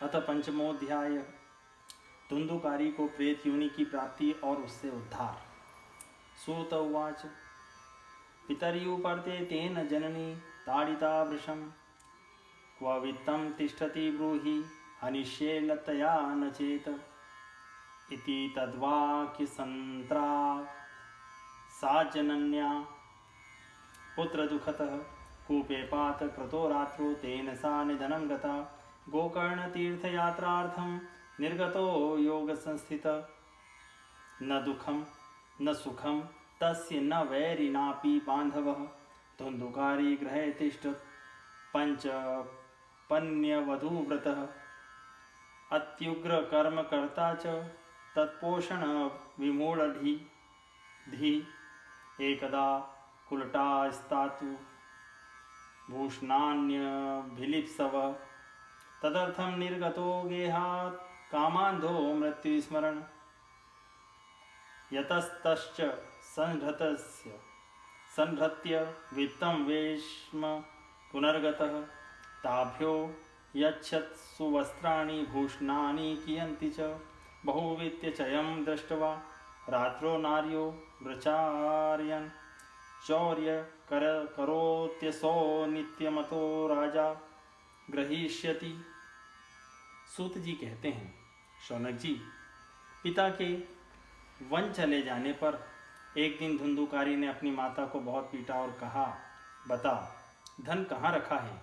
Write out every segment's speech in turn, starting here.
अथ पंचमोध्याय। धुंधुकारी को प्रेत योनि की प्राप्ति और उससे उद्धार। सूत उवाच पितर्युपर्ते तेन जननी ताडिता वृषं क्व वित्तं तिष्ठति ब्रूहि हनिष्ये लतया न चेत इति तद्वाक्यसंत्रा सा जनन्या पुत्रदुःखतः कूपे पात क्रतो रात्रो तेन सा निधनं गता गोकर्णतीर्थयात्रार्थं निर्गतो योगसंस्थित न दुःखं न सुखं तस्य न वैरिणापि बान्धवः धुन्धुकारी गृहे तिष्ठत् पञ्चपन्यवधूव्रतः अत्युग्रकर्मकर्ता च तत्पोषणविमूढधी एकदा कुलटास्तातु भूषणान्यभिलिप्सवः तदर्थं निर्गतो गेहात् कामान्धो मृत्युस्मरन् यतस्तश्च संहृत्य वित्तं वेश्म पुनर्गतः ताभ्यो यच्छत् सुवस्त्राणि भूषणानि कियन्ति च बहुवित्यचयं दृष्ट्वा रात्रो नार्यो वृचार्यन् चौर्य करोत्यसो नित्यमतो राजा ग्रहीष्यति। सूत जी कहते हैं, शौनक जी, पिता के वन चले जाने पर एक दिन धुंधुकारी ने अपनी माता को बहुत पीटा और कहा, बता धन कहाँ रखा है,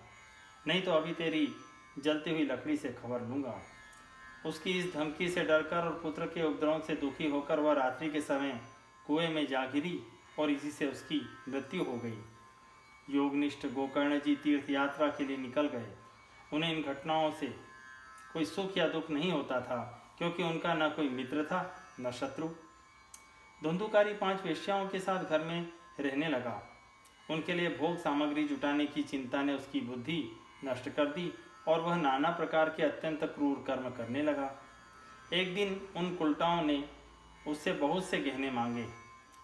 नहीं तो अभी तेरी जलती हुई लकड़ी से खबर लूँगा। उसकी इस धमकी से डरकर और पुत्र के उपद्रव से दुखी होकर वह रात्रि के समय कुएं में जा गिरी और इसी से उसकी मृत्यु हो गई। योगनिष्ठ गोकर्ण जी तीर्थ यात्रा के लिए निकल गए। उन्हें इन घटनाओं से कोई सुख या दुख नहीं होता था, क्योंकि उनका न कोई मित्र था न शत्रु। धुंधुकारी 5 वेश्याओं के साथ घर में रहने लगा। उनके लिए भोग सामग्री जुटाने की चिंता ने उसकी बुद्धि नष्ट कर दी और वह नाना प्रकार के अत्यंत क्रूर कर्म करने लगा। एक दिन उन कुलटाओं ने उससे बहुत से गहने मांगे।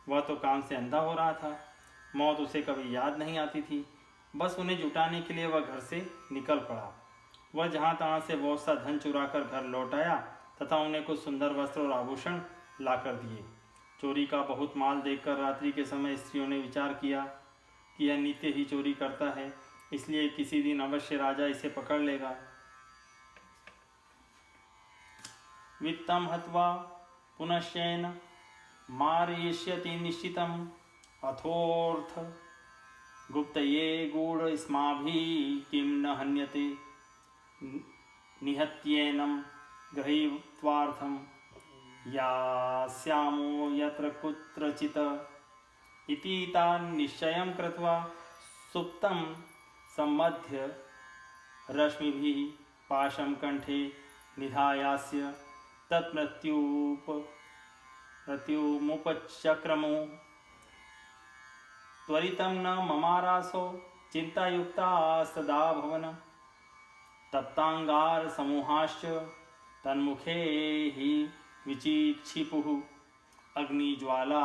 वह तो काम से अंधा हो रहा था, मौत उसे कभी याद नहीं आती थी। बस उन्हें जुटाने के लिए वह घर से निकल पड़ा। वह जहाँ तहाँ से बहुत सा धन चुराकर घर लौट आया तथा उन्हें कुछ सुंदर वस्त्र और आभूषण लाकर दिए। चोरी का बहुत माल देखकर रात्रि के समय स्त्रियों ने विचार किया कि यह नित्य ही चोरी करता है, इसलिए किसी दिन अवश्य राजा इसे पकड़ लेगा। वित्तं हत्वा पुनश्चैन मारयिष्यति निश्चितम् अथोर्थ गुप्तये गूढ़स्माभिः किं न हन्यते निहत्येनं गृहीत्वार्थं यास्यामो यत्र कुत्रचित् इति तान् निश्चयं कृत्वा सुप्तं सम्मध्य रश्मिभिः पाशं कंठे निधायास्य तत्मृत्युमुपचक्रमो त्वरितं न ममारासो चिन्तायुक्तास्तदा भवन तप्तांगार समूहाश्च तन्मुखे हि विचिक्षिपुः अग्निज्वाला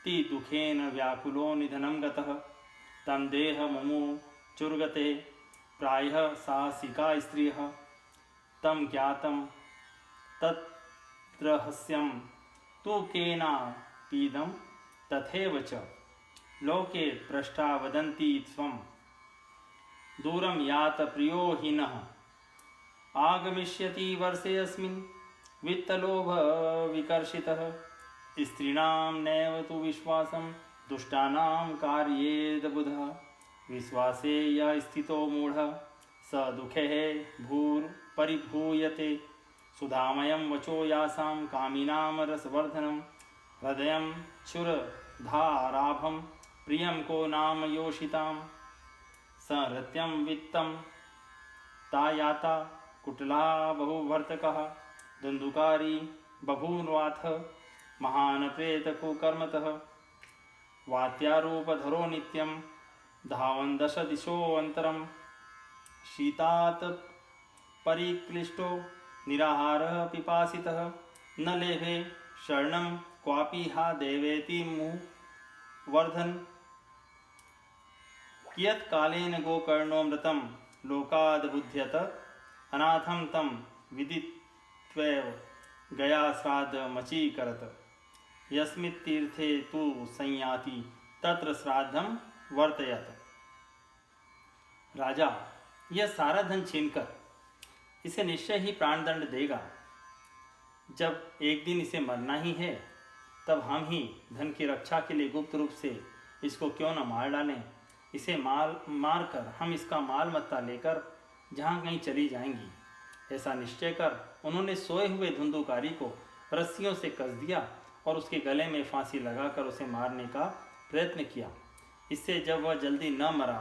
ति दुखेन व्याकुलो निधनं गतः तं देह मुमुचुर्गते प्रायः साहसिका स्त्रियः तं ज्ञातं तत्रहस्यं तु केनापीदं तथैव च लोके पृष्ठा वदन्ति त्वं दूरं यात प्रियो हि नः आगमिष्यति वर्षेऽस्मिन् वित्तलोभ विकर्षितः स्त्रीणां नैव तु विश्वासं दुष्टानां कार्येद बुधः विश्वासे यः स्थितो मूढः स दुःखे भूर्परिभूयते सुधामयं वचो यासां कामिनां रसवर्धनं हृदयं क्षुरधाराभं प्रियं को नाम योषितां संहृत्यं वित्तं तायाता कुटला बहुभर्तकः धुंधुकारी बभून्वाथ महान् प्रेतकुकर्मतः वात्यारूपधरो नित्यं धावन् 10 दिशोऽन्तरं शीतात् परिक्लिष्टो निराहारः पिपासितः न लेभे शरणं क्वापि हा देवेति मुवर्धन् कियत्कालेन गोकर्णो मृतं लोकाद्बुध्यत अनाथं तं विदित्वैव गया श्राद्ध मची करत यस्मित् तीर्थे तु संयाति तत्र श्राद्धम वर्तयत। राजा यह सारा धन छीनकर इसे निश्चय ही प्राणदंड देगा। जब एक दिन इसे मरना ही है तब हम ही धन की रक्षा के लिए गुप्त रूप से इसको क्यों न मार डालें। इसे मार कर हम इसका माल मत्ता लेकर जहाँ कहीं चली जाएंगी। ऐसा निश्चय कर उन्होंने सोए हुए धुंधुकारी को रस्सियों से कस दिया और उसके गले में फांसी लगाकर उसे मारने का प्रयत्न किया। इससे जब वह जल्दी न मरा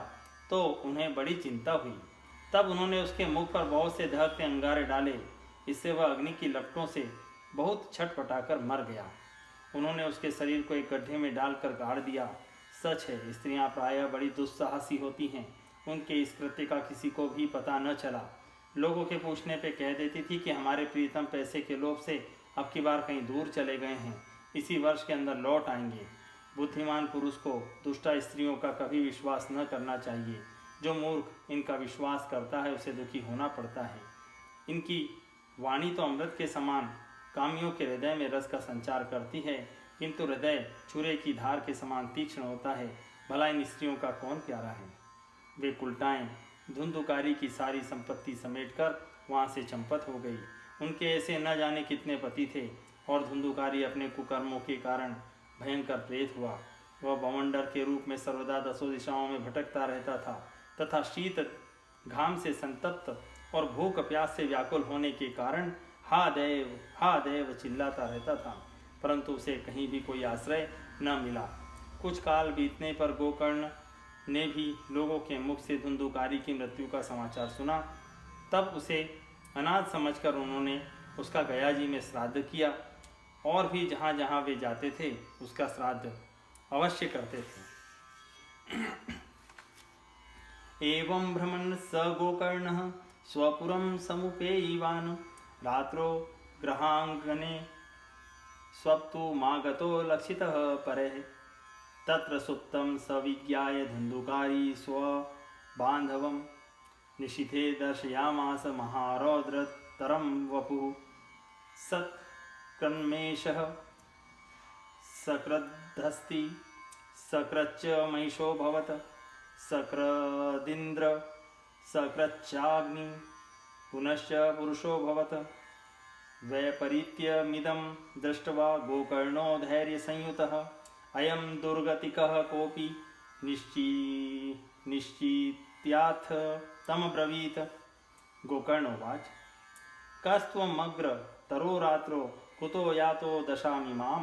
तो उन्हें बड़ी चिंता हुई। तब उन्होंने उसके मुख पर बहुत से दहकते अंगारे डाले। इससे वह अग्नि की लपटों से बहुत छटपटाकर मर गया। उन्होंने उसके शरीर को एक गड्ढे में डालकर गाड़ दिया। सच है, स्त्रियां प्रायः बड़ी दुस्साहसी होती हैं। उनके इस कृत्य का किसी को भी पता न चला। लोगों के पूछने पे कह देती थी कि हमारे प्रीतम पैसे के लोभ से अब की बार कहीं दूर चले गए हैं, इसी वर्ष के अंदर लौट आएंगे। बुद्धिमान पुरुष को दुष्टा स्त्रियों का कभी विश्वास न करना चाहिए। जो मूर्ख इनका विश्वास करता है उसे दुखी होना पड़ता है। इनकी वाणी तो अमृत के समान कामियों के हृदय में रस का संचार करती है, किंतु हृदय छुरे की धार के समान तीक्ष्ण होता है। भला इन स्त्रियों का कौन प्यारा है। वे कुलटाएं धुंधुकारी की सारी संपत्ति समेटकर वहाँ से चंपत हो गई। उनके ऐसे न जाने कितने पति थे और धुंधुकारी अपने कुकर्मों के कारण भयंकर प्रेत हुआ। वह बवंडर के रूप में सर्वदा दसों दिशाओं में भटकता रहता था तथा शीत घाम से संतप्त और भूख प्यास से व्याकुल होने के कारण हा देव चिल्लाता रहता था, परंतु उसे कहीं भी कोई आश्रय न मिला। कुछ काल बीतने पर गोकर्ण ने भी लोगों के मुख से धुंधुकारी की मृत्यु का समाचार सुना। तब उसे अनाथ समझकर उन्होंने उसका गया जी में श्राद्ध किया और भी जहाँ जहाँ वे जाते थे उसका श्राद्ध अवश्य करते थे। एवं भ्रमन् स गोकर्णः स्वपुरं समुपेयिवान् रात्रो गृहांगणे स्वप्तु मागतो लक्षितः परेः तत्र सुप्तं स विज्ञाय धुंधुकारी स्वबान्धवं निशिथे दर्शयामास महारौद्रतरं वपुः सत्कन्मेषः सक्रद्धस्ति सक्रच्च महिषोऽभवत् सक्रदिन्द्र सक्रच्चाग्नि पुनश्च पुरुषोऽभवत् वैपरीत्यमिदं दृष्ट्वा गोकर्णो धैर्यसंयुतः अयं दुर्गतिकः कोऽपि निश्चित्याथ तमब्रवीत्। गोकर्णोवाच कस्त्वमग्र तरो रात्रो कुतो यातो दशामिमां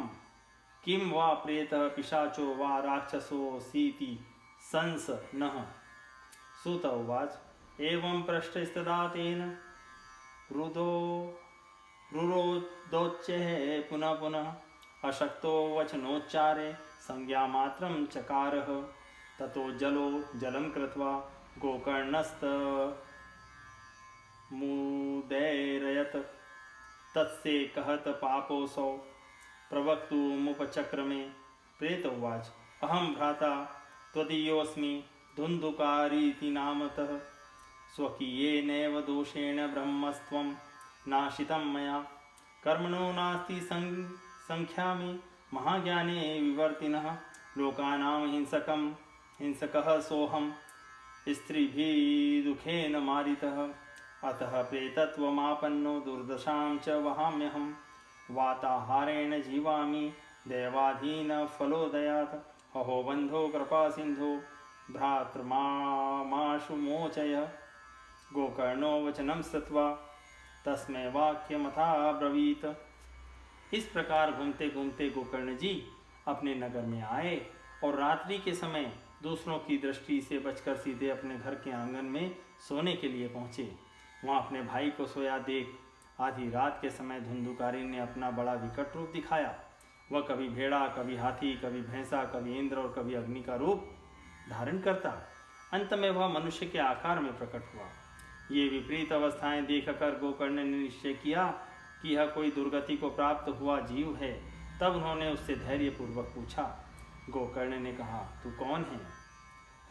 किं वा प्रेतः पिशाचो वा राक्षसोऽसीति संस नः। सूत उवाच एवं पृष्टस्तदा तेन रुरोदोच्यः पुनः पुनः अशक्तो वचनोच्चारे संज्ञामात्रं चकारः ततो जलं कृत्वा गोकर्णस्त मुदैरयत तत्से कहत पापोऽसौ प्रवक्तुमुपचक्रमे। प्रेत उवाच अहं भ्राता त्वदीयोऽस्मि धुंधुकारीति नामतः स्वकीयेनैव दोषेण ब्रह्मस्त्वं नाशितं मया कर्मणो नास्ति संख्यामि महाज्ञाने विवर्तिनः लोकानां हिंसकः सोऽहं स्त्रीभिः दुखेन मारितः अतः प्रेतत्वमापन्नो दुर्दशां च वहाम्यहं वाताहारेण जीवामि दैवाधीनफलोदयात् अहो बन्धो कृपा सिन्धो भ्रातृमाशु मोचय। गोकर्णो वचनं श्रुत्वा तस्मै वाक्यमथा ब्रवीत। इस प्रकार घूमते घूमते गोकर्ण जी अपने नगर में आए और रात्रि के समय दूसरों की दृष्टि से बचकर सीधे अपने घर के आंगन में सोने के लिए पहुँचे। वहाँ अपने भाई को सोया देख आधी रात के समय धुंधुकारी ने अपना बड़ा विकट रूप दिखाया। वह कभी भेड़ा, कभी हाथी, कभी भैंसा, कभी इंद्र और कभी अग्नि का रूप धारण करता। अंत में वह मनुष्य के आकार में प्रकट हुआ। ये विपरीत अवस्थाएं देखकर गोकर्ण ने निश्चय किया कि यह कोई दुर्गति को प्राप्त हुआ जीव है। तब उन्होंने उससे धैर्यपूर्वक पूछा। गोकर्ण ने कहा, तू कौन है?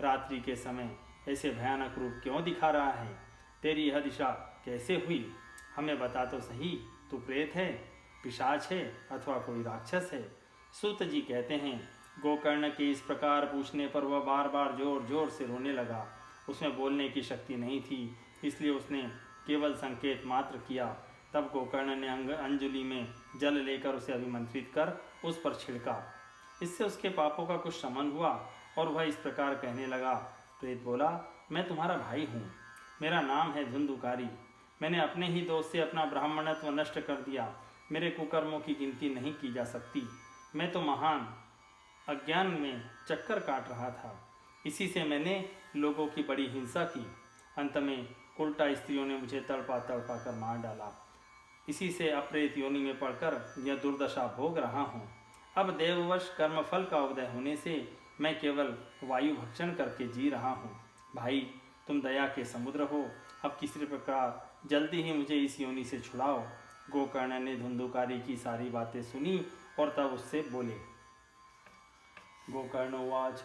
रात्रि के समय ऐसे भयानक रूप क्यों दिखा रहा है? तेरी यह दिशा कैसे हुई? हमें बता तो सही, तू प्रेत है, पिशाच है अथवा कोई राक्षस है। सूत जी कहते हैं, गोकर्ण के इस प्रकार पूछने पर वह बार बार जोर जोर से रोने लगा। उसमें बोलने की शक्ति नहीं थी, इसलिए उसने केवल संकेत मात्र किया। तब गोकर्ण ने अंजलि में जल लेकर उसे अभिमंत्रित कर उस पर छिड़का। इससे उसके पापों का कुछ शमन हुआ और वह इस प्रकार कहने लगा। प्रेत बोला, मैं तुम्हारा भाई हूँ, मेरा नाम है धुंधुकारी। मैंने अपने ही दोष से अपना ब्राह्मणत्व नष्ट कर दिया। मेरे कुकर्मों की गिनती नहीं की जा सकती। मैं तो महान अज्ञान में चक्कर काट रहा था, इसी से मैंने लोगों की बड़ी हिंसा की। अंत में उल्टा स्त्रियों ने मुझे तड़पा तड़पा कर मार डाला। इसी से अप्रेत योनि में पड़कर यह दुर्दशा भोग रहा हूँ। अब देववश कर्मफल का उदय होने से मैं केवल वायु भक्षण करके जी रहा हूँ। भाई, तुम दया के समुद्र हो, अब किसी प्रकार जल्दी ही मुझे इस योनि से छुड़ाओ। गोकर्ण ने धुंधुकारी की सारी बातें सुनी और तब उससे बोले। गोकर्णोवाच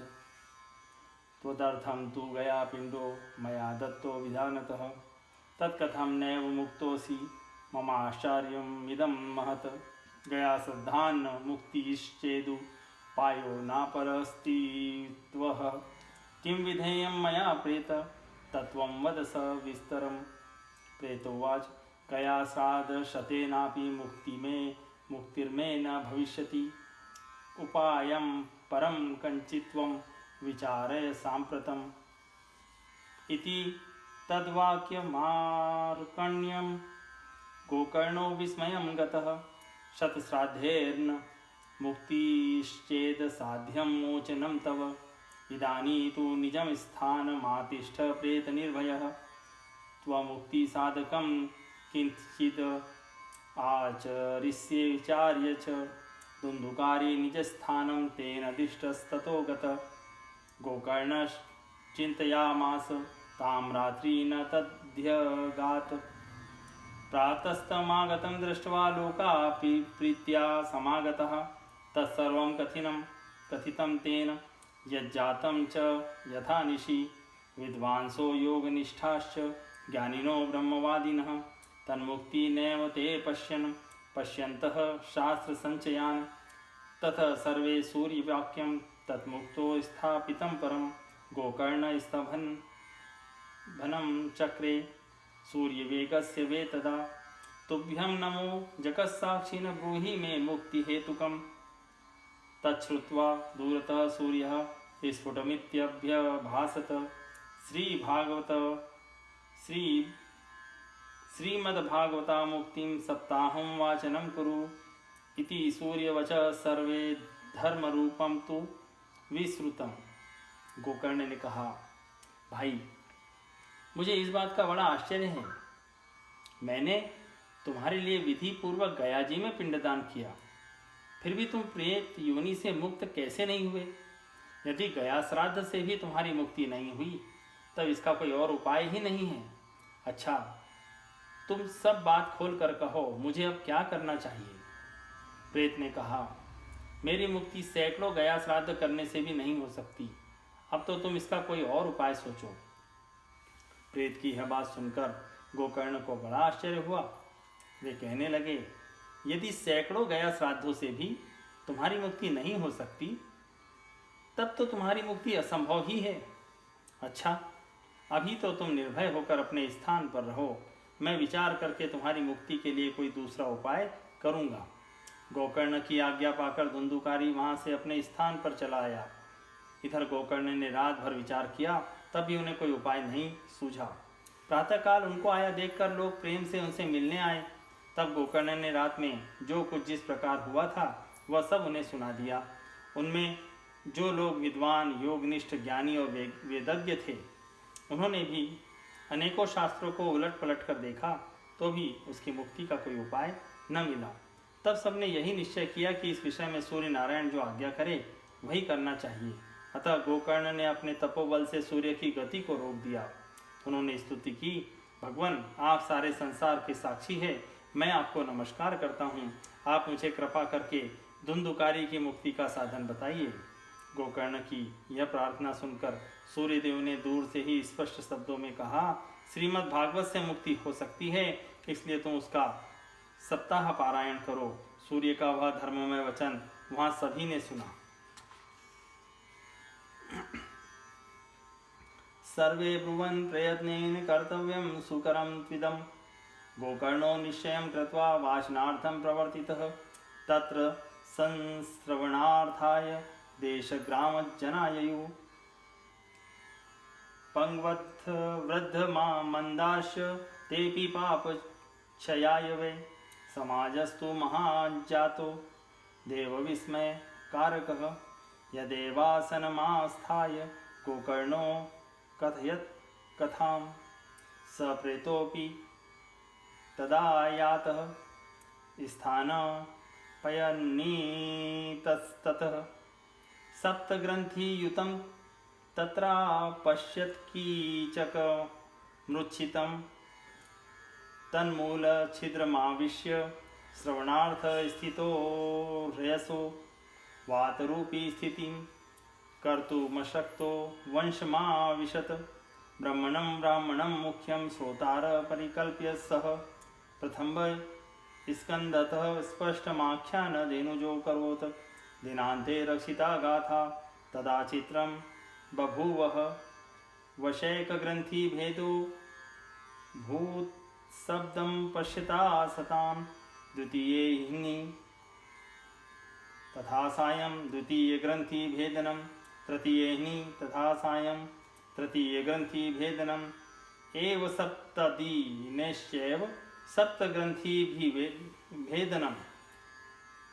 त्वदर्थं तु गया पिंडो मया दत्तो विधानतः तत्कथं नैव मुक्तोऽसि ममाश्चर्यमिदं महत् गया श्रद्धान्न मुक्तिश्चेदु पायो नापरस्ति त्वः किं विधेयं मया प्रेत तत्त्वं वद सविस्तरम्। प्रेतोवाच गया श्राद्धशतेनापि मुक्तिर्मे न भविष्यति उपायं परं कञ्चित्त्वं विचारय साम्प्रतम् इति तद्वाक्यमार्कण्यं गोकर्णो विस्मयं गतः शतश्राद्धेर्न मुक्तिश्चेद साध्यं मोचनं तव इदानीं तु निजं स्थानमातिष्ठ प्रेतनिर्भयः त्वमुक्तिसाधकं किञ्चित् आचरिष्ये विचार्य च धुंधुकारी निजस्थानं तेन दिष्टस्ततो गतः गोकर्णश्चिन्तयामास तां रात्रि न तद्ध्यगात् प्रातस्तमागतं दृष्ट्वा लोकापि प्रीत्या समागतः तत्सर्वं कथितं तेन यज्जातं च यथा निशि विद्वांसो योगनिष्ठाश्च ज्ञानिनो ब्रह्मवादिनः तन्मुक्तिनेव ते पश्यन्तः शास्त्रसञ्चयान् ततः सर्वे सूर्यवाक्यं तन्मुक्तो स्थापितं परं गोकर्णस्तभनं चक्रे सूर्यवेगस्य वे तदा तुभ्यं नमो जगत्साक्षिन् ब्रूहि मे मुक्तिहेतुकम् तच्छ्रुत्वा दूरतः सूर्यः स्फुटमित्यभ्यभासत श्रीमद्भागवता मुक्तिं सप्ताहं वाचनं कुरु इति सूर्यवच सर्वे धर्मरूपं तु विश्रुतम्। गोकर्ण ने कहा, भाई, मुझे इस बात का बड़ा आश्चर्य है। मैंने तुम्हारे लिए विधि पूर्वक गया जी में पिंडदान किया, फिर भी तुम प्रेत योनि से मुक्त कैसे नहीं हुए? यदि गया श्राद्ध से भी तुम्हारी मुक्ति नहीं हुई तब इसका कोई और उपाय ही नहीं है। अच्छा, तुम सब बात खोल कर कहो, मुझे अब क्या करना चाहिए? प्रेत ने कहा, मेरी मुक्ति सैकड़ों गया श्राद्ध करने से भी नहीं हो सकती। अब तो तुम इसका कोई और उपाय सोचो। प्रेत की यह बात सुनकर गोकर्ण को बड़ा आश्चर्य हुआ। वे कहने लगे, यदि सैकड़ों गया श्राद्धों से भी तुम्हारी मुक्ति नहीं हो सकती तब तो तुम्हारी मुक्ति असंभव ही है। अच्छा, अभी तो तुम निर्भय होकर अपने स्थान पर रहो, मैं विचार करके तुम्हारी मुक्ति के लिए कोई दूसरा उपाय करूँगा। गोकर्ण की आज्ञा पाकर धुंधुकारी वहाँ से अपने स्थान पर चला आया। इधर गोकर्ण ने रात भर विचार किया, तब भी उन्हें कोई उपाय नहीं सूझा। प्रातःकाल उनको आया देखकर लोग प्रेम से उनसे मिलने आए। तब गोकर्ण ने रात में जो कुछ जिस प्रकार हुआ था वह सब उन्हें सुना दिया। उनमें जो लोग विद्वान, योगनिष्ठ, ज्ञानी और वेदज्ञ थे, उन्होंने भी अनेकों शास्त्रों को उलट पलट कर देखा तो भी उसकी मुक्ति का कोई उपाय न मिला। तब सबने यही निश्चय किया कि इस विषय में सूर्य नारायण जो आज्ञा करे वही करना चाहिए। अतः गोकर्ण ने अपने तपोबल से सूर्य की गति को रोक दिया। उन्होंने स्तुति की, भगवान, आप सारे संसार के साक्षी हैं, मैं आपको नमस्कार करता हूँ। आप मुझे कृपा करके धुंधुकारी की मुक्ति का साधन बताइए। गोकर्ण की यह प्रार्थना सुनकर सूर्यदेव ने दूर से ही स्पष्ट शब्दों में कहा, श्रीमद् भागवत से मुक्ति हो सकती है, इसलिए तुम उसका सप्ताह पारायण करो। सूर्य का वह धर्ममय वचन वहां सभी ने सुना। सर्वे ब्रुवन् प्रयत्नेन कर्तव्यं सुकरं त्विदं। गोकर्णो निश्चयं कृत्वा वाचनार्थं प्रवर्तितः। तत्र संश्रवणार्थाय देशग्रामजनाययुः। पंगवत् वृद्ध मंदाश तेपि पापक्षयाय वै। समाजस्तु महाजातो देवविस्मय कारकः। यदेवासनमास्थाय गोकर्णो कथयत् कथां। स प्रेतोऽपि तदायातः स्थानपयनीतस्ततः। सप्तग्रन्थियुतं तत्रापश्यत् कीचकमृच्छितं। तन्मूलछिद्रमाविश्य श्रवणार्थ स्थितो ह्यसो। वातरूपी स्थितिं कर्तुमशक्तो वंशमाविशत्। ब्राह्मणं मुख्यं श्रोतार परिकल्प्य सः। प्रथम स्कंदतः स्पष्टमाख्यानधेनुजो करोत्। दिनान्ते रक्षिता गाथा तदा चित्रं बभूवः। वशैकग्रन्थिभेदो भूत्शब्दं पश्यता सतां। द्वितीये तथा सायं द्वितीयग्रन्थिभेदनं। तृतीये तथा सायं तृतीयग्रन्थिभेदनम्। एव सप्तदिनेश्चैव सप्तग्रन्थिभिभेदनं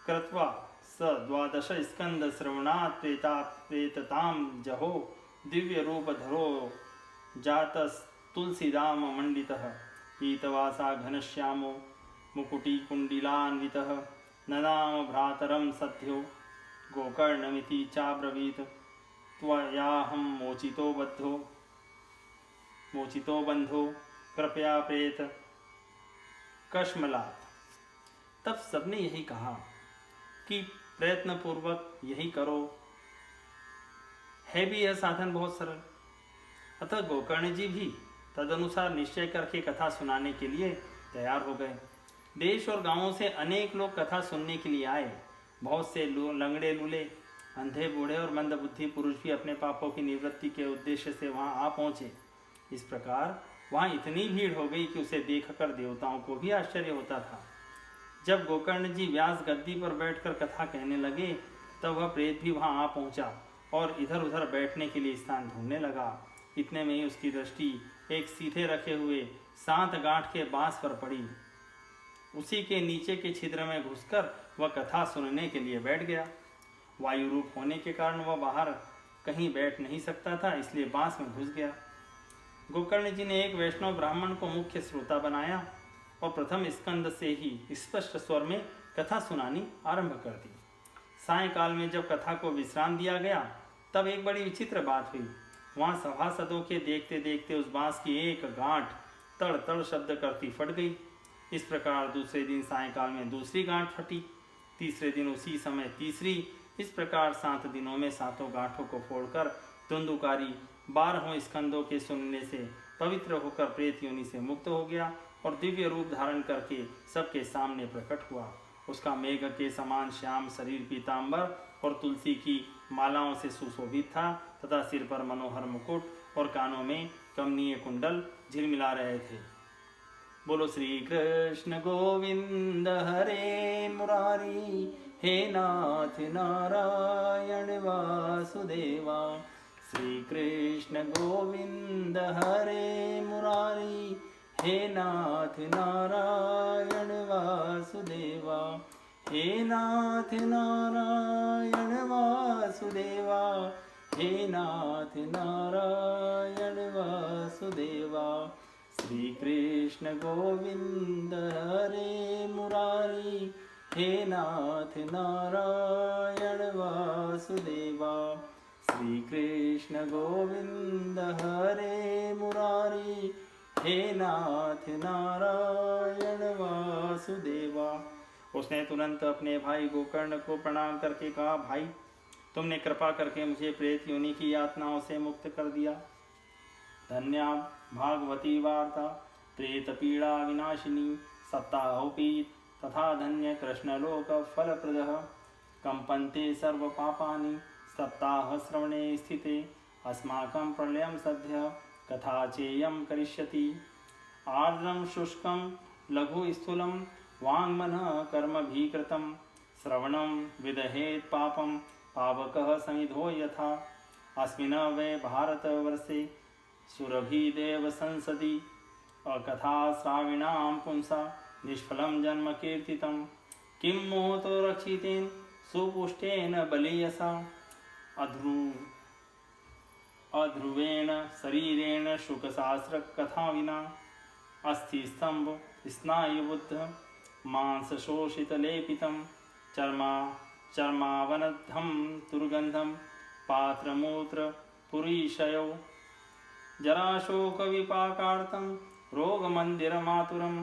कृत्वा स 12 स्कन्धश्रवणात् प्रेततां जहो। दिव्यरूपधरो जातस्तुलसीदाममण्डितः। पीतवासा घनश्यामो मुकुटिकुण्डिलान्वितः। ननाम भ्रातरं सद्यो गोकर्णमिति चाब्रवीत्। त्वयाहं मोचितो बंधो कृपया प्रेत कश्मलात्। तब सबने यही कहा कि प्रयत्न पूर्वक यही करो, है भी यह साधन बहुत सरल। अतः गोकर्ण जी भी तदनुसार निश्चय करके कथा सुनाने के लिए तैयार हो गए। देश और गांवों से अनेक लोग कथा सुनने के लिए आए। बहुत से लंगड़े लूले, अंधे बूढ़े और मंदबुद्धि पुरुष भी अपने पापों की निवृत्ति के उद्देश्य से वहां आ पहुंचे। इस प्रकार वहां इतनी भीड़ हो गई कि उसे देखकर देवताओं को भी आश्चर्य होता था। जब गोकर्ण जी व्यास गद्दी पर बैठकर कथा कहने लगे, तब वह प्रेत भी वहां आ पहुंचा और इधर उधर बैठने के लिए स्थान ढूंढने लगा। इतने में ही उसकी दृष्टि एक सीधे रखे हुए 7 गांठ के बांस पर पड़ी। उसी के नीचे के छिद्र में घुसकर वह कथा सुनने के लिए बैठ गया। वायु रूप होने के कारण वह बाहर कहीं बैठ नहीं सकता था, इसलिए बांस में घुस गया। गोकर्ण जी ने एक वैष्णव ब्राह्मण को मुख्य श्रोता बनाया और प्रथम स्कंद से ही स्पष्ट स्वर में कथा सुनानी आरंभ कर दी। सायंकाल में जब कथा को विश्राम दिया गया, तब एक बड़ी विचित्र बात हुई। वहां सभासदों के देखते देखते उस बांस की एक गांठ तड़ तड़ शब्द करती फट गई। इस प्रकार दूसरे दिन सायंकाल में दूसरी गांठ फटी, तीसरे दिन उसी समय तीसरी। इस प्रकार 7 दिनों में 7 गांठों को फोड़कर धुंधुकारी 12 स्कंदों के सुनने से पवित्र होकर प्रेत योनि से मुक्त हो गया और दिव्य रूप धारण करके सबके सामने प्रकट हुआ। उसका मेघ के समान श्याम शरीर पीतांबर और तुलसी की मालाओं से सुशोभित था तथा सिर पर मनोहर मुकुट और कानों में कमनीय कुंडल झिलमिला रहे थे। बोलो श्री कृष्ण गोविंद हरे मुरारी, हे नाथ नारायण वासुदेवा। श्री कृष्ण गोविंद हरे मुरारी, हे नाथ नारायण वासुदेवा। हे नाथ नारायण वासुदेवा, हे नाथ नारायण वासुदेवा। श्री कृष्ण गोविंद हरे मुरारी, हे नाथ नारायण वासुदेवा। श्री कृष्ण गोविंद हरे मुरारी, हे नाथ नारायण वासुदेवा। उसने तुरंत अपने भाई गोकर्ण को प्रणाम करके कहा, भाई तुमने कृपा करके मुझे प्रेत योनि की यातनाओं से मुक्त कर दिया। धन्य आप। भागवती वार्ता प्रेतपीडा विनाशिनी सप्ताहोऽपि तथा धन्य कृष्णलोकफलप्रदः कम्पन्ते सर्वपापानि सप्ताहश्रवणे स्थिते अस्माकं प्रलयं सद्यः कथा चेयं करिष्यति आर्द्रं शुष्कं लघुस्थूलं वाङ्मनः कर्मभिकृतं श्रवणं विदहेत् पापं पावकः समिधो यथा अस्मिन् वै भारतवर्षे सुरभिदेव संसदि अकथाश्राविणां पुंसा निष्फलं जन्म कीर्तितं किं मोहतो रक्षितेन सुपुष्टेन बलीयसा अध्रुवेण शरीरेण शुकशास्त्रकथा विना अस्थिस्तंभ स्नायुबुद्ध मांसशोषितलेपितं चर्मावनद्धं दुर्गन्धं पात्रमूत्रपुरीशयौ जराशोकविपाकार्तं रोगमन्दिरमातुरं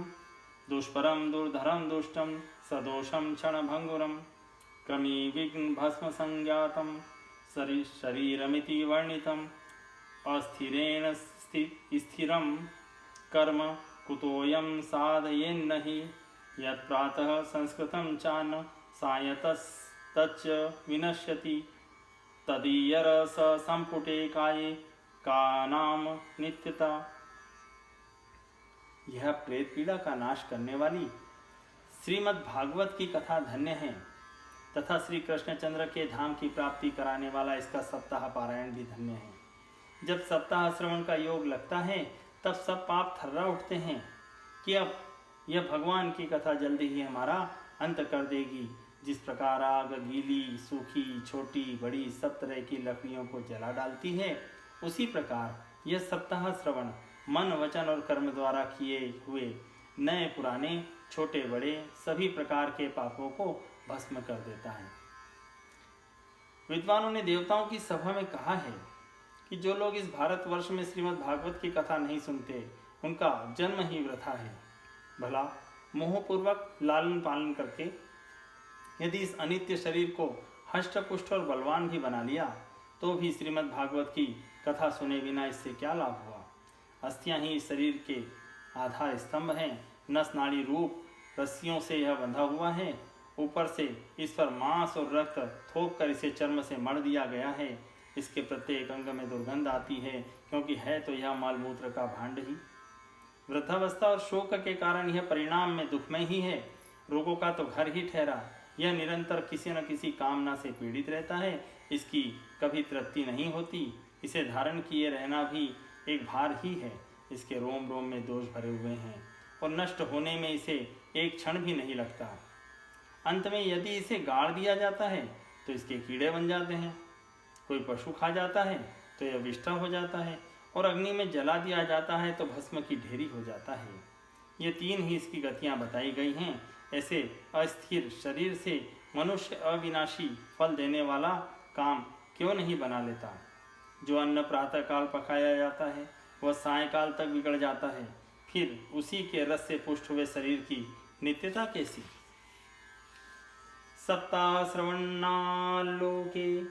दुष्परं दुर्धरं दुष्टं सदोषं क्षणभङ्गुरं क्रमीविघ्नभस्मसंज्ञातं शरीरमिति वर्णितम् अस्थिरेण स्थिरं कर्म कुतोऽयं साधयेन्न हि यत्प्रातः संस्कृतं चान्न सायतस्तच्च विनश्यति तदीयरस संपुटे काये का नाम नित्यता। यह प्रेत पीड़ा का नाश करने वाली श्रीमद् भागवत की कथा धन्य है तथा श्री कृष्णचंद्र के धाम की प्राप्ति कराने वाला इसका सप्ताह पारायण भी धन्य है। जब सप्ताह श्रवण का योग लगता है तब सब पाप थर्रा उठते हैं कि अब यह भगवान की कथा जल्दी ही हमारा अंत कर देगी। जिस प्रकार आग गीली सूखी छोटी बड़ी सब तरह की लकड़ियों को जला डालती है, उसी प्रकार यह सप्ताह श्रवण मन वचन और कर्म द्वारा किए हुए नए पुराने छोटे बड़े सभी प्रकार के पापों को भस्म कर देता है। विद्वानों ने देवताओं की सभा में कहा है कि जो लोग इस भारतवर्ष में श्रीमद् भागवत की कथा नहीं सुनते उनका जन्म ही वृथा है। भला मोहपूर्वक लालन पालन करके यदि इस अनित्य शरीर को हष्ट पुष्ट और बलवान भी बना लिया तो भी श्रीमद् भागवत की कथा सुने बिना इससे क्या लाभ हुआ। अस्थियां ही शरीर के आधार स्तंभ हैं। नस नाड़ी रूप रस्सियों से यह बंधा हुआ है। ऊपर से इस पर मांस और रक्त थोप कर इसे चर्म से मढ़ दिया गया है। इसके प्रत्येक अंग में दुर्गंध आती है क्योंकि है तो यह मालमूत्र का भांड ही। वृद्धावस्था और शोक के कारण यह परिणाम में दुखमय ही है। रोगों का तो घर ही ठहरा। यह निरंतर किसी न किसी कामना से पीड़ित रहता है। इसकी कभी तृप्ति नहीं होती। इसे धारण किए रहना भी एक भार ही है। इसके रोम रोम में दोष भरे हुए हैं और नष्ट होने में इसे एक क्षण भी नहीं लगता। अंत में यदि इसे गाड़ दिया जाता है तो इसके कीड़े बन जाते हैं। कोई पशु खा जाता है तो यह विष्ठा हो जाता है और अग्नि में जला दिया जाता है तो भस्म की ढेरी हो जाता है। ये तीन ही इसकी गतियां बताई गई हैं। ऐसे अस्थिर शरीर से मनुष्य अविनाशी फल देने वाला काम क्यों नहीं बना लेता। जो अन्न प्रातःकाल पकाया जाता है वह सायंकाल तक बिगड़ जाता है। फिर उसी के रस से पुष्ट हुए शरीर की नित्यता कैसी। सप्ताह श्रवणालोके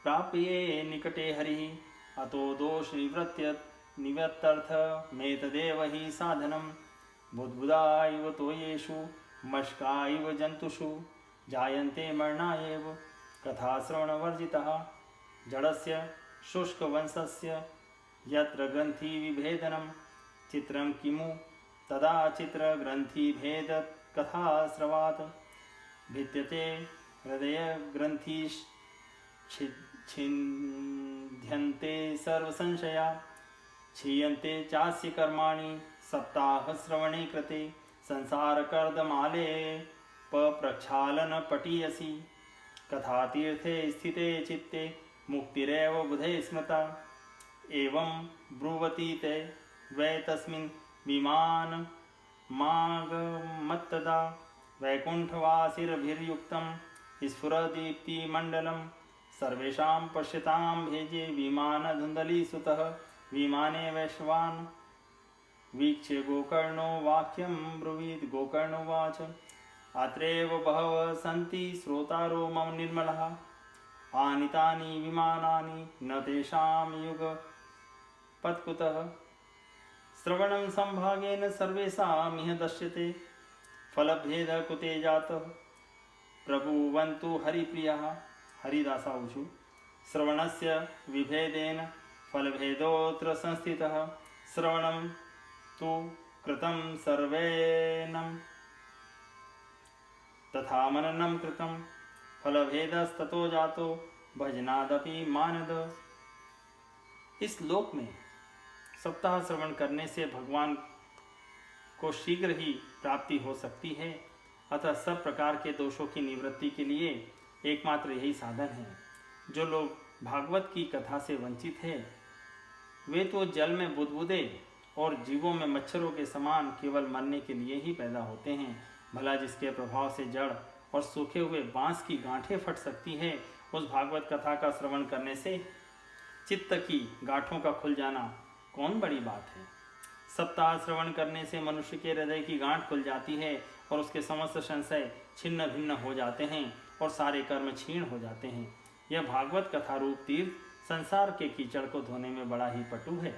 प्राप्ये निकटे हरि अतो दोष निवृत्त्यर्थ मेतदेव हि साधनम। बुद्बुदा इव तोयेषु मशका इव जंतुषु जायन्ते मरणा एव कथाश्रवणवर्जितः। जडस्य शुष्कवंशस्य यत्र ग्रंथि विभेदनं चित्रं किमु तदा चित्र ग्रंथि भेद कथाश्रवात्। भिद्यते हृदय ग्रंथि छिन्द्यन्ते सर्वसंशया क्षीयन्ते चास्य कर्माणि सप्ताह श्रवणे कृते। संसार कर्दमाले पप्रक्षालन पटीयसि कथातीर्थे स्थिते चित्ते मुक्तिरेव बुधे स्मृता। एवं ब्रुवती ते वै तस्मिन् विमान मागमत्तदा वैकुंठवासिरभिर्युक्तं स्फुरदीप्तिमण्डलं। सर्वेषां पश्यतां भेजे विमानधुन्दलीसुतः। विमाने वैश्वान् वीक्ष्य गोकर्णो वाक्यं ब्रुवीत्। गोकर्णोवाच अत्रैव बहवः सन्ति श्रोतारो मम निर्मलः। आनीतानि विमानानि न तेषां युगपत्कुतः। श्रवणं संभागेन सर्वेषामिह दश्यते फलभेद कुते जातः प्रभुवन्तु हरिप्रियः। हरिदासाऊचु श्रवणस्य विभेदेन फलभेदोऽत्र संस्थितः श्रवणं तु कृतं सर्वेनं तथा मननं कृतं फलभेदस्ततो जातो भजनादपि मानद। इस श्लोक में सप्ताह श्रवण करने से भगवान को शीघ्र ही प्राप्ति हो सकती है, अतः सब प्रकार के दोषों की निवृत्ति के लिए एकमात्र यही साधन है। जो लोग भागवत की कथा से वंचित है वे तो जल में बुदबुदे और जीवों में मच्छरों के समान केवल मरने के लिए ही पैदा होते हैं। भला जिसके प्रभाव से जड़ और सूखे हुए बांस की गांठें फट सकती है, उस भागवत कथा का श्रवण करने से चित्त की गांठों का खुल जाना कौन बड़ी बात है। सप्ताह श्रवण करने से मनुष्य के हृदय की गांठ खुल जाती है और उसके समस्त संशय छिन्न भिन्न हो जाते हैं और सारे कर्म क्षीण हो जाते हैं। यह भागवत कथा रूप तीर्थ संसार के कीचड़ को धोने में बड़ा ही पटु है।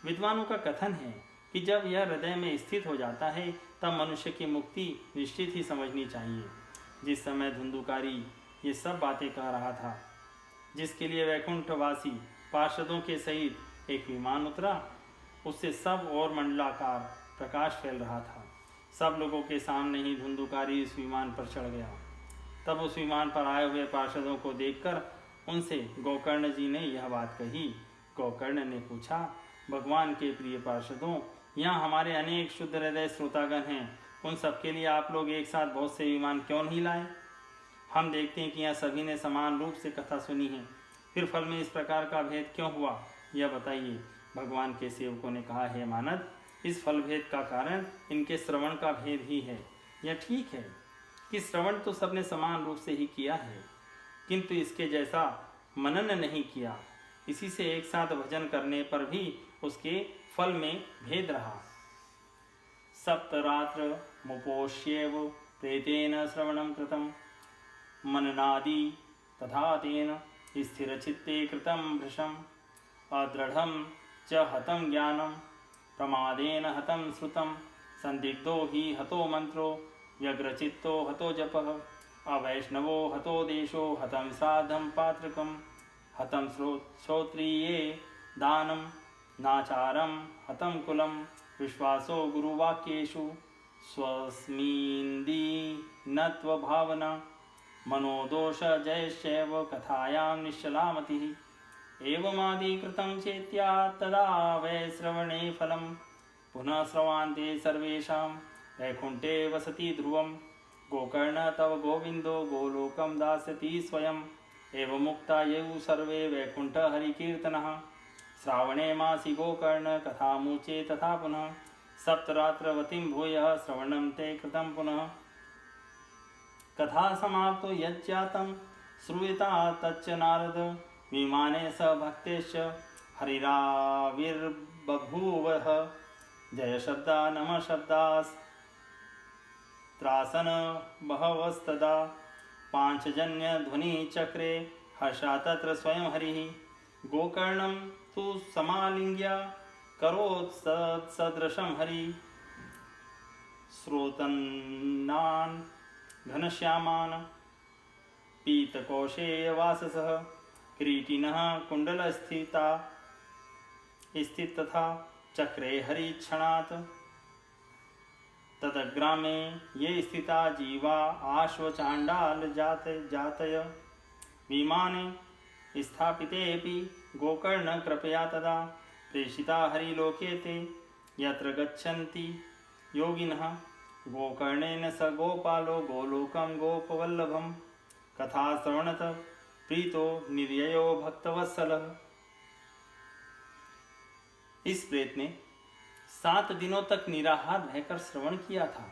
विद्वानों का कथन है कि जब यह हृदय में स्थित हो जाता है तब मनुष्य की मुक्ति निश्चित ही समझनी चाहिए। जिस समय धुंधुकारी ये सब बातें कह रहा था, जिसके लिए वैकुंठवासी पार्षदों के सहित एक विमान उतरा, उससे सब और मंडलाकार प्रकाश फैल रहा था। सब लोगों के सामने ही धुंधुकारी इस विमान पर चढ़ गया। तब उस विमान पर आए हुए पार्षदों को देखकर उनसे गोकर्ण जी ने यह बात कही। गोकर्ण ने पूछा, भगवान के प्रिय पार्षदों, यहाँ हमारे अनेक शुद्ध हृदय श्रोतागण हैं, उन सबके लिए आप लोग एक साथ बहुत से विमान क्यों नहीं लाए? हम देखते हैं कि यहाँ सभी ने समान रूप से कथा सुनी है, फिर फल में इस प्रकार का भेद क्यों हुआ, यह बताइए। भगवान के सेवकों ने कहा, हे मानद, इस फल भेद का कारण इनके श्रवण का भेद ही है। यह ठीक है कि श्रवण तो सबने समान रूप से ही किया है, किंतु इसके जैसा मनन नहीं किया। इसी से एक साथ भजन करने पर भी उसके फल में भेद रहा। सप्तरात्र मुपोष्येव प्रेतेन श्रवणं कृतं मननादि तथा तेन स्थिरचित्ते कृतं भृशम् अदृढ़ं च हतं ज्ञानं प्रमादेन हतं श्रुतं संदिग्धो हि हतो मंत्रो व्यग्रचित्तो हतो जपः अवैष्णवो हतो देशो हतं श्राद्धं पात्रकं हतं श्रोत्रिये दानं नाचारं हतं कुलं विश्वासो गुरुवाक्येषु स्वस्मिन्दी नत्वभावना मनोदोष जयश्चैव कथायां निश्चलामतिः एवमादिकृतं चेत्या तदा वै श्रवणे फलं पुनः श्रवान्ते सर्वेषां वैकुण्ठे वसति ध्रुवं गोकर्ण तव गोविन्दो गोलोकं दास्यति स्वयं एवमुक्ता यौ सर्वे वैकुण्ठ हरिकीर्तनः श्रावणे मासि गोकर्ण कथामुचे तथा पुनः सप्तरात्रवतीं भूयः श्रवणं ते कृतं पुनः कथा समाप्तो यज्जातं श्रूयता तच्च नारद विमाने स भक्तेश्च हरिराविर्बभूवः जय शब्दा नमः शब्दास्त्रासन बहवस्तदा पांचजन्य ध्वनि चक्रे हर्षा तत्र स्वयं हरिः गोकर्णं तु समालिंग्य करोत् सदृशं हरि श्रोतन्नान् घनश्यामान् पीतकोशेयवाससः किरीटिनः कुण्डलस्थिता स्थित तथा चक्रे हरिक्षणात् तदग्रामे ये स्थिता जीवा आश्वचाण्डाल जातय विमाने स्थापितेऽपि गोकर्ण कृपया तदा प्रेषिता हरिलोके ते यत्र गच्छन्ति योगिनः गोकर्णेन स गोपालो गोलोकं गोपवल्लभं कथा श्रवणत प्रीतो निर्ययो भक्तवत्सलः। इस प्रेत ने 7 दिनों तक निराहार रहकर श्रवण किया था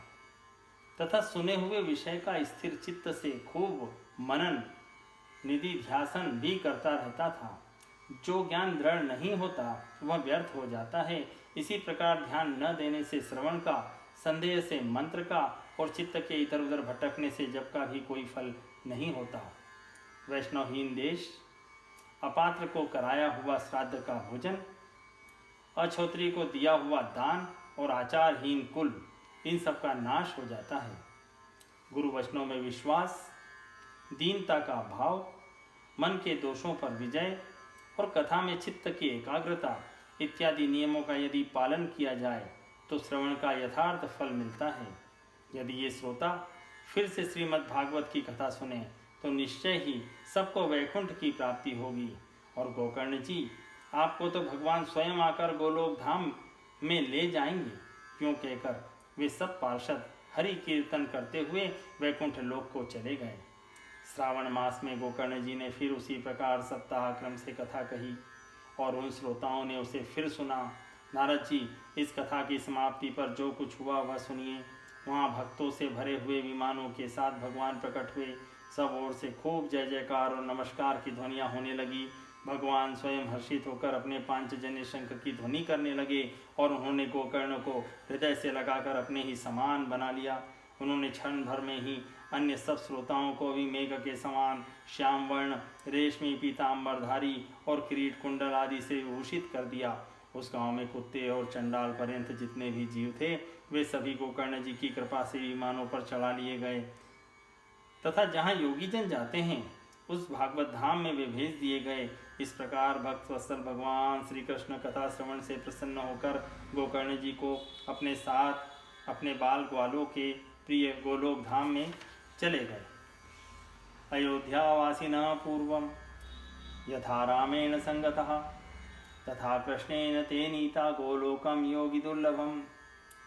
तथा सुने हुए विषय का स्थिर चित्त से खूब मनन निधि ध्यासन भी करता रहता था। जो ज्ञान दृढ़ नहीं होता वह व्यर्थ हो जाता है। इसी प्रकार ध्यान न देने से श्रवण का, संदेह से मंत्र का और चित्त के इधर उधर भटकने से जप का भी कोई फल नहीं होता। वैष्णवहीन देश अपात्र को कराया हुआ श्राद्ध का भोजन अछोत्री को दिया हुआ दान और आचारहीन कुल, इन सब का नाश हो जाता है। गुरु वचनों में विश्वास, दीनता का भाव, मन के दोषों पर विजय और कथा में चित्त की एकाग्रता इत्यादि नियमों का यदि पालन किया जाए तो श्रवण का यथार्थ फल मिलता है। यदि ये श्रोता फिर से श्रीमद् भागवत की कथा सुने तो निश्चय ही सबको वैकुंठ की प्राप्ति होगी। और गोकर्ण जी, आपको तो भगवान स्वयं आकर गोलोक धाम में ले जाएंगे, क्यों कहकर वे सब पार्षद हरि कीर्तन करते हुए वैकुंठ लोक को चले गए। श्रावण मास में गोकर्ण जी ने फिर उसी प्रकार सप्ताह क्रम से कथा कही और उन श्रोताओं ने उसे फिर सुना। नारद जी, इस कथा की समाप्ति पर जो कुछ हुआ वह सुनिए। वहाँ भक्तों से भरे हुए विमानों के साथ भगवान प्रकट हुए। सब ओर से खूब जय जयकार और नमस्कार की ध्वनियाँ होने लगी। भगवान स्वयं हर्षित होकर अपने पांचजन्य शंख की ध्वनि करने लगे और उन्होंने गोकर्ण को हृदय से लगाकर अपने ही समान बना लिया। उन्होंने क्षण भर में ही अन्य सब श्रोताओं को भी मेघ के समान श्याम वर्ण, रेशमी पीताम्बरधारी और किरीट कुंडल आदि से भूषित कर दिया। उस गांव में कुत्ते और चंडाल पर्यंत जितने भी जीव थे वे सभी गोकर्ण जी की कृपा से विमानों पर चढ़ा लिए गए तथा जहाँ योगीजन जाते हैं उस भागवत धाम में वे भेज दिए गए। इस प्रकार भक्त वत्सल भगवान श्री कृष्ण कथा श्रवण से प्रसन्न होकर गोकर्ण जी को अपने साथ अपने बाल ग्वालों के प्रिय गोलोक धाम में चले गए। अयोध्यावासिनः पूर्वं यथा रामेण संगतः तथा कृष्णेन ते नीता गोलोकं योगी दुर्लभम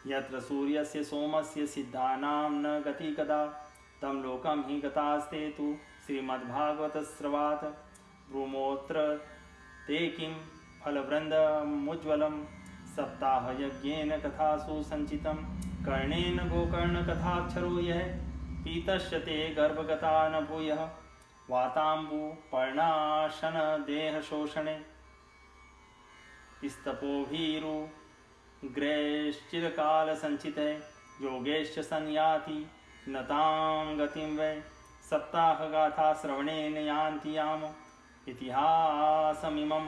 यत्र सूर्यस्य सोमस्य सिद्धानां न गति कदा तं लोकं हि गतास्ते तु श्रीमद्भागवतस्रवात् ब्रूमोऽत्र ते किं फलवृन्दमुज्ज्वलं सप्ताहयज्ञेन कथासु सञ्चितं कर्णेन गोकर्णकथाक्षरो यः पीतश्च ते गर्भगता न भूयः वाताम्बुपर्णाशनदेहशोषणे स्तपोभिरुग्रैश्चिरकालसञ्चिते योगैश्च संयाति न तां गतिं वै सप्ताहगाथाश्रवणेन यान्ति याम इतिहासमिमं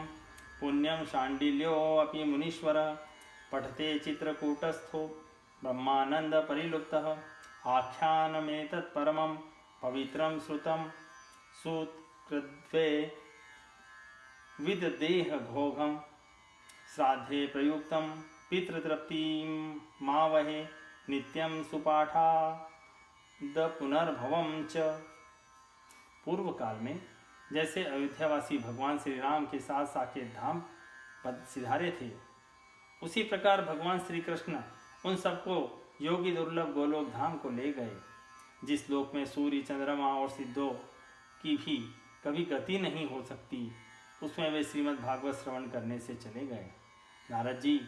पुण्यं शाण्डिल्योऽपि मुनीश्वरः पठते चित्रकूटस्थो ब्रह्मानन्दपरिलुप्तः आख्यानमेतत् परमं पवित्रं श्रुतं सुकृद्वे विददेहभोगं श्राद्धे प्रयुक्तं पितृतृप्तिं मावहे नित्यं सुपाठाद पुनर्भवं च। पूर्व काल में जैसे अयोध्यावासी भगवान श्री राम के साथ साकेत धाम पद सिधारे थे, उसी प्रकार भगवान श्री कृष्ण उन सबको योगी दुर्लभ गोलोक धाम को ले गए, जिस लोक में सूर्य, चंद्रमा और सिद्धों की भी कभी गति नहीं हो सकती। उसमें वे श्रीमद् भागवत श्रवण करने से चले गए। नारद जी,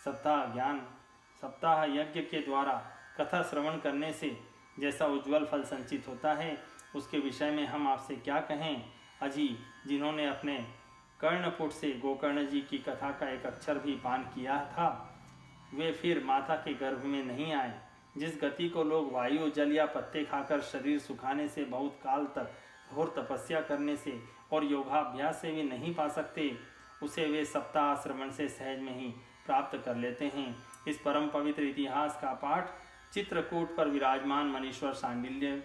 सप्ताह यज्ञ के द्वारा कथा श्रवण करने से जैसा उज्ज्वल फल संचित होता है, उसके विषय में हम आपसे क्या कहें। अजी, जिन्होंने अपने कर्णपुट से गोकर्ण जी की कथा का एक अक्षर भी पान किया था, वे फिर माता के गर्भ में नहीं आए। जिस गति को लोग वायु, जल या पत्ते खाकर शरीर सुखाने से, बहुत काल तक घोर तपस्या करने से और योगाभ्यास से भी नहीं पा सकते, उसे वे सप्ताह श्रवण से सहज में ही प्राप्त कर लेते हैं। इस परम पवित्र इतिहास का पाठ चित्रकूट पर विराजमान मनीश्वर सांडिल्य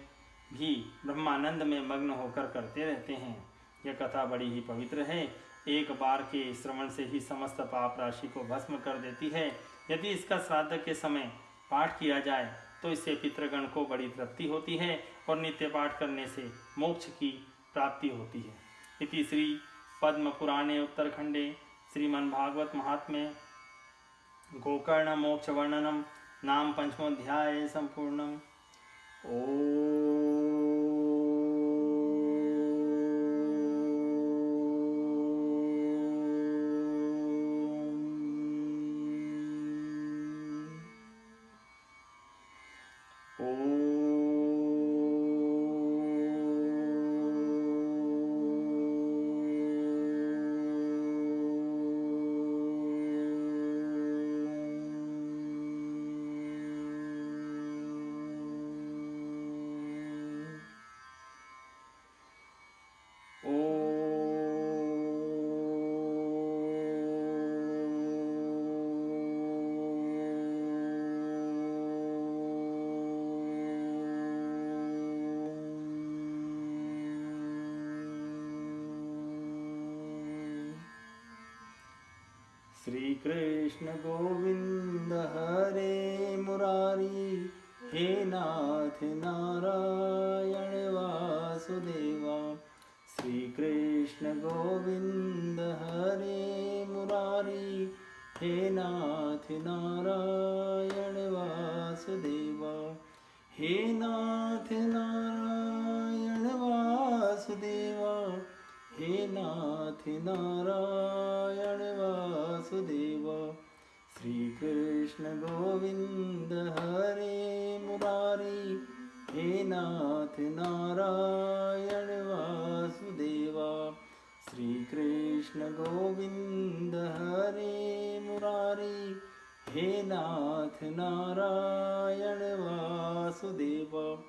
भी ब्रह्मानंद में मग्न होकर करते रहते हैं। यह कथा बड़ी ही पवित्र है, एक बार के श्रवण से ही समस्त पाप राशि को भस्म कर देती है। यदि इसका श्राद्ध के समय पाठ किया जाए तो इससे पितृगण को बड़ी तृप्ति होती है और नित्य पाठ करने से मोक्ष की प्राप्ति होती है। इति श्री पद्म पुराणे उत्तरखंडे श्रीमद्भागवत महात्म्ये गोकर्ण मोक्ष वर्णनम नाम पंचमोध्याय संपूर्णम। ओम। कृष्ण गोविंद हरे मुरारी, हे नाथ नारायण वासुदेवा। श्री कृष्ण गोविंद हरे मुरारी, हे नाथ नारायण वासुदेवा। हे नाथ नारायण वासुदेवा, हे नाथ नारायण वासुदेवा। श्री कृष्ण गोविंद हरे मुरारी, हे नाथ नारायण वासुदेवा। श्री कृष्ण गोविंद हरे मुरारी, हे नाथ नारायण वासुदेवा।